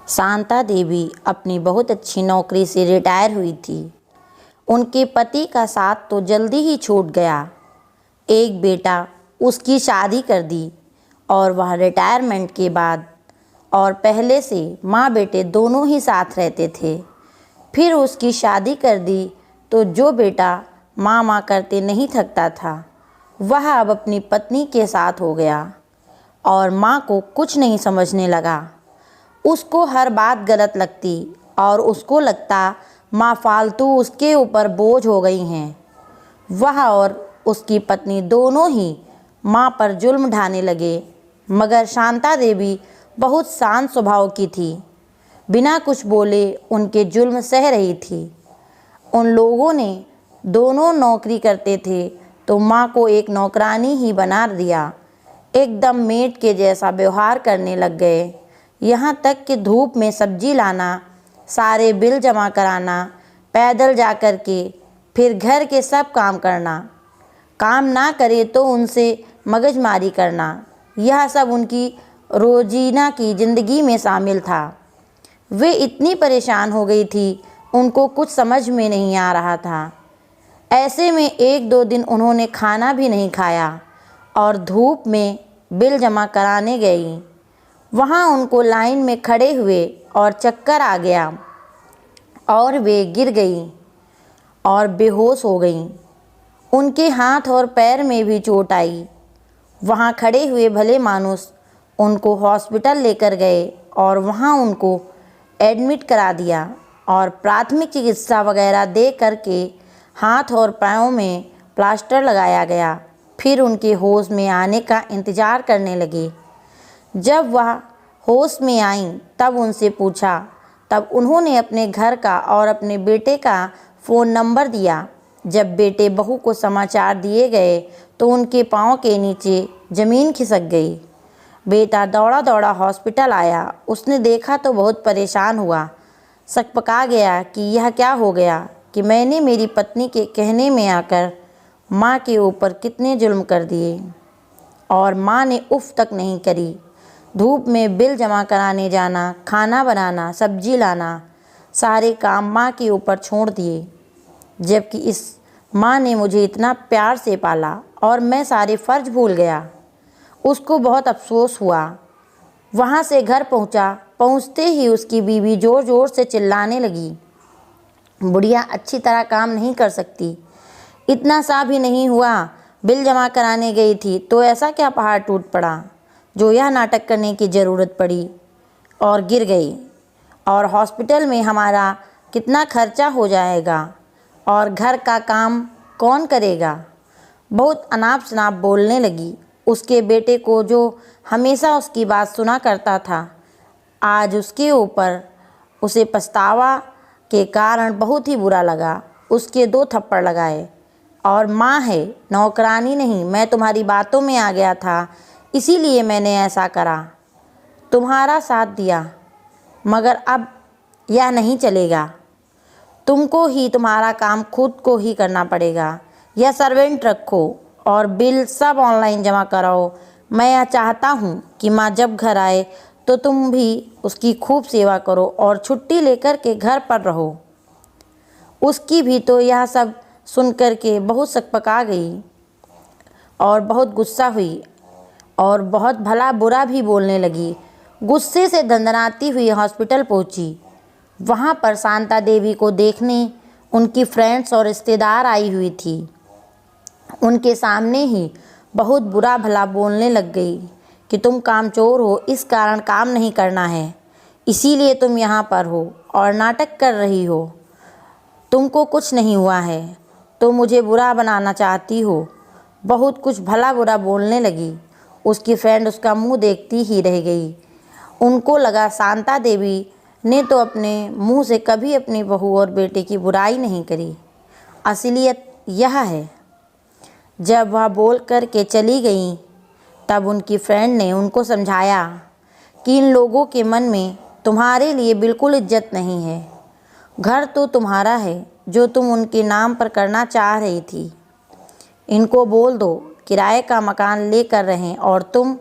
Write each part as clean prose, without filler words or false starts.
शांता देवी अपनी बहुत अच्छी नौकरी से रिटायर हुई थी। उनके पति का साथ तो जल्दी ही छूट गया। एक बेटा उसकी शादी कर दी और वह रिटायरमेंट के बाद और पहले से माँ बेटे दोनों ही साथ रहते थे। फिर उसकी शादी कर दी तो जो बेटा माँ माँ करते नहीं थकता था वह अब अपनी पत्नी के साथ हो गया और माँ को कुछ नहीं समझने लगा। उसको हर बात गलत लगती और उसको लगता माँ फालतू उसके ऊपर बोझ हो गई हैं। वह और उसकी पत्नी दोनों ही माँ पर जुल्म ढाने लगे, मगर शांता देवी बहुत शांत स्वभाव की थी। बिना कुछ बोले उनके जुल्म सह रही थी। उन लोगों ने दोनों नौकरी करते थे तो माँ को एक नौकरानी ही बना दिया। एकदम मेड के जैसा व्यवहार करने लग गए। यहाँ तक कि धूप में सब्जी लाना, सारे बिल जमा कराना, पैदल जा कर के फिर घर के सब काम करना, काम ना करे तो उनसे मगजमारी करना, यह सब उनकी रोजीना की ज़िंदगी में शामिल था। वे इतनी परेशान हो गई थी, उनको कुछ समझ में नहीं आ रहा था। ऐसे में एक दो दिन उन्होंने खाना भी नहीं खाया और धूप में बिल जमा कराने गई। वहाँ उनको लाइन में खड़े हुए और चक्कर आ गया और वे गिर गई और बेहोश हो गई। उनके हाथ और पैर में भी चोट आई। वहाँ खड़े हुए भले मानुस उनको हॉस्पिटल लेकर गए और वहाँ उनको एडमिट करा दिया और प्राथमिक चिकित्सा वगैरह दे करके हाथ और पाँव में प्लास्टर लगाया गया। फिर उनके होश में आने का इंतज़ार करने लगे। जब वह होश में आईं तब उनसे पूछा, तब उन्होंने अपने घर का और अपने बेटे का फ़ोन नंबर दिया। जब बेटे बहू को समाचार दिए गए तो उनके पाँव के नीचे ज़मीन खिसक गई। बेटा दौड़ा दौड़ा हॉस्पिटल आया। उसने देखा तो बहुत परेशान हुआ, सकपका गया कि यह क्या हो गया कि मैंने मेरी पत्नी के कहने में आकर माँ के ऊपर कितने जुल्म कर दिए और माँ ने उफ तक नहीं करी। धूप में बिल जमा कराने जाना, खाना बनाना, सब्जी लाना, सारे काम माँ के ऊपर छोड़ दिए, जबकि इस माँ ने मुझे इतना प्यार से पाला और मैं सारे फ़र्ज भूल गया। उसको बहुत अफसोस हुआ। वहाँ से घर पहुँचा। पहुँचते ही उसकी बीवी ज़ोर ज़ोर से चिल्लाने लगी, बुढ़िया अच्छी तरह काम नहीं कर सकती, इतना सा भी नहीं हुआ, बिल जमा कराने गई थी तो ऐसा क्या पहाड़ टूट पड़ा जो यह नाटक करने की ज़रूरत पड़ी और गिर गई, और हॉस्पिटल में हमारा कितना खर्चा हो जाएगा और घर का काम कौन करेगा। बहुत अनाप शनाप बोलने लगी। उसके बेटे को जो हमेशा उसकी बात सुना करता था, आज उसके ऊपर उसे पछतावा के कारण बहुत ही बुरा लगा। उसके 2 थप्पड़ लगाए। और माँ है, नौकरानी नहीं। मैं तुम्हारी बातों में आ गया था, इसीलिए मैंने ऐसा करा, तुम्हारा साथ दिया, मगर अब यह नहीं चलेगा। तुमको ही तुम्हारा काम खुद को ही करना पड़ेगा। यह सर्वेंट रखो और बिल सब ऑनलाइन जमा कराओ। मैं यह चाहता हूँ कि माँ जब घर आए तो तुम भी उसकी खूब सेवा करो और छुट्टी लेकर के घर पर रहो। उसकी भी तो यह सब सुन कर के बहुत सकपका गई और बहुत गुस्सा हुई और बहुत भला बुरा भी बोलने लगी। गुस्से से दंदनाती हुई हॉस्पिटल पहुंची। वहां पर शांता देवी को देखने उनकी फ्रेंड्स और रिश्तेदार आई हुई थी। उनके सामने ही बहुत बुरा भला बोलने लग गई कि तुम कामचोर हो, इस कारण काम नहीं करना है, इसीलिए तुम यहाँ पर हो और नाटक कर रही हो। तुमको कुछ नहीं हुआ है तो मुझे बुरा बनाना चाहती हो। बहुत कुछ भला बुरा बोलने लगी। उसकी फ्रेंड उसका मुंह देखती ही रह गई। उनको लगा शांता देवी ने तो अपने मुंह से कभी अपनी बहू और बेटे की बुराई नहीं करी। असलियत यह है। जब वह बोल कर के चली गई तब उनकी फ्रेंड ने उनको समझाया कि इन लोगों के मन में तुम्हारे लिए बिल्कुल इज्जत नहीं है। घर तो तुम्हारा है जो तुम उनके नाम पर करना चाह रही थी। इनको बोल दो किराए का मकान लेकर रहें और तुम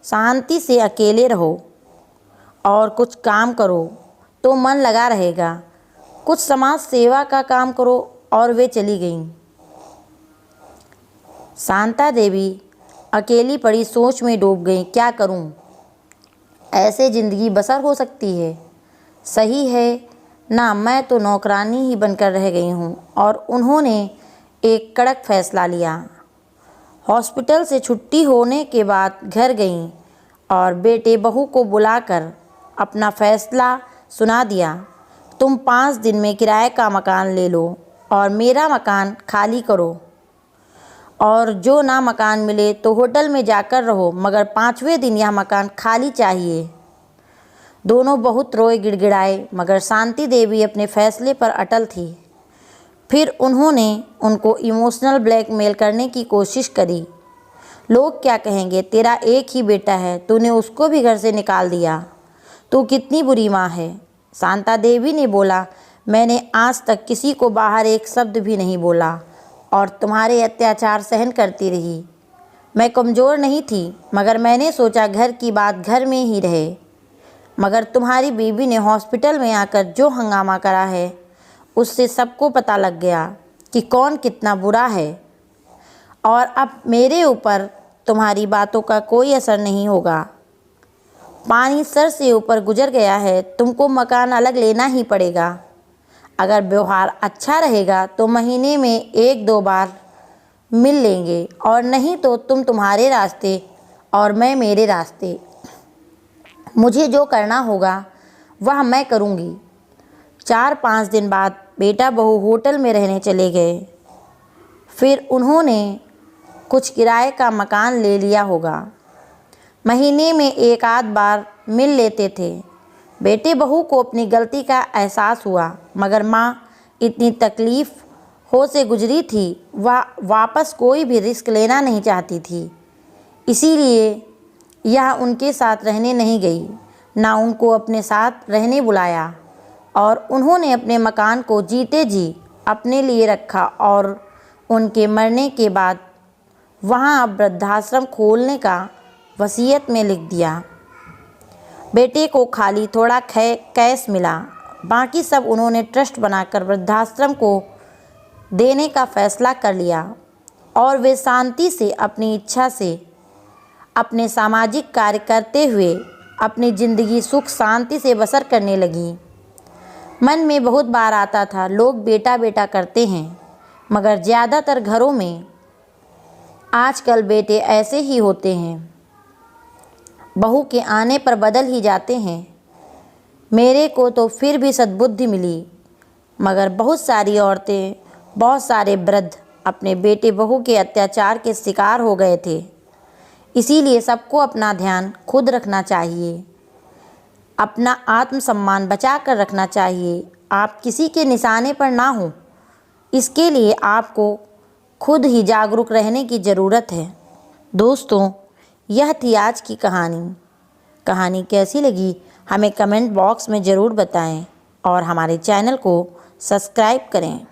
शांति से अकेले रहो और कुछ काम करो तो मन लगा रहेगा। कुछ समाज सेवा का काम करो। और वे चली गईं। शांता देवी अकेली पड़ी सोच में डूब गई। क्या करूं? ऐसे ज़िंदगी बसर हो सकती है? सही है ना, मैं तो नौकरानी ही बनकर रह गई हूँ। और उन्होंने एक कड़क फैसला लिया। हॉस्पिटल से छुट्टी होने के बाद घर गईं और बेटे बहू को बुलाकर अपना फैसला सुना दिया। तुम 5 दिन में किराए का मकान ले लो और मेरा मकान खाली करो, और जो ना मकान मिले तो होटल में जाकर रहो, मगर 5वें दिन यह मकान खाली चाहिए। दोनों बहुत रोए गिड़गिड़ाए, मगर शांति देवी अपने फैसले पर अटल थी। फिर उन्होंने उनको इमोशनल ब्लैकमेल करने की कोशिश करी। लोग क्या कहेंगे? तेरा एक ही बेटा है, तूने उसको भी घर से निकाल दिया। तू कितनी बुरी माँ है। शांता देवी ने बोला, मैंने आज तक किसी को बाहर एक शब्द भी नहीं बोला और तुम्हारे अत्याचार सहन करती रही। मैं कमज़ोर नहीं थी, मगर मैंने सोचा घर की बात घर में ही रहे। मगर तुम्हारी बीवी ने हॉस्पिटल में आकर जो हंगामा करा है, उससे सबको पता लग गया कि कौन कितना बुरा है। और अब मेरे ऊपर तुम्हारी बातों का कोई असर नहीं होगा। पानी सर से ऊपर गुजर गया है, तुमको मकान अलग लेना ही पड़ेगा। अगर व्यवहार अच्छा रहेगा तो महीने में 1-2 बार मिल लेंगे, और नहीं तो तुम तुम्हारे रास्ते और मैं मेरे रास्ते। मुझे जो करना होगा वह मैं करूँगी। 4-5 दिन बाद बेटा बहू होटल में रहने चले गए। फिर उन्होंने कुछ किराए का मकान ले लिया होगा। महीने में 1-आध बार मिल लेते थे। बेटे बहू को अपनी गलती का एहसास हुआ, मगर माँ इतनी तकलीफ़ हो से गुजरी थी, वह वापस कोई भी रिस्क लेना नहीं चाहती थी। इसीलिए यह उनके साथ रहने नहीं गई, ना उनको अपने साथ रहने बुलाया। और उन्होंने अपने मकान को जीते जी अपने लिए रखा और उनके मरने के बाद वहाँ अब वृद्धाश्रम खोलने का वसीयत में लिख दिया। बेटे को खाली थोड़ा कैश मिला, बाकी सब उन्होंने ट्रस्ट बनाकर वृद्धाश्रम को देने का फैसला कर लिया। और वे शांति से अपनी इच्छा से अपने सामाजिक कार्य करते हुए अपनी ज़िंदगी सुख शांति से बसर करने लगी। मन में बहुत बार आता था, लोग बेटा बेटा करते हैं, मगर ज़्यादातर घरों में आजकल बेटे ऐसे ही होते हैं, बहू के आने पर बदल ही जाते हैं। मेरे को तो फिर भी सद्बुद्धि मिली, मगर बहुत सारी औरतें, बहुत सारे वृद्ध अपने बेटे बहू के अत्याचार के शिकार हो गए थे। इसीलिए सबको अपना ध्यान खुद रखना चाहिए, अपना आत्मसम्मान बचा कर रखना चाहिए। आप किसी के निशाने पर ना हो, इसके लिए आपको खुद ही जागरूक रहने की ज़रूरत है। दोस्तों, यह थी आज की कहानी कैसी लगी हमें कमेंट बॉक्स में ज़रूर बताएं और हमारे चैनल को सब्सक्राइब करें।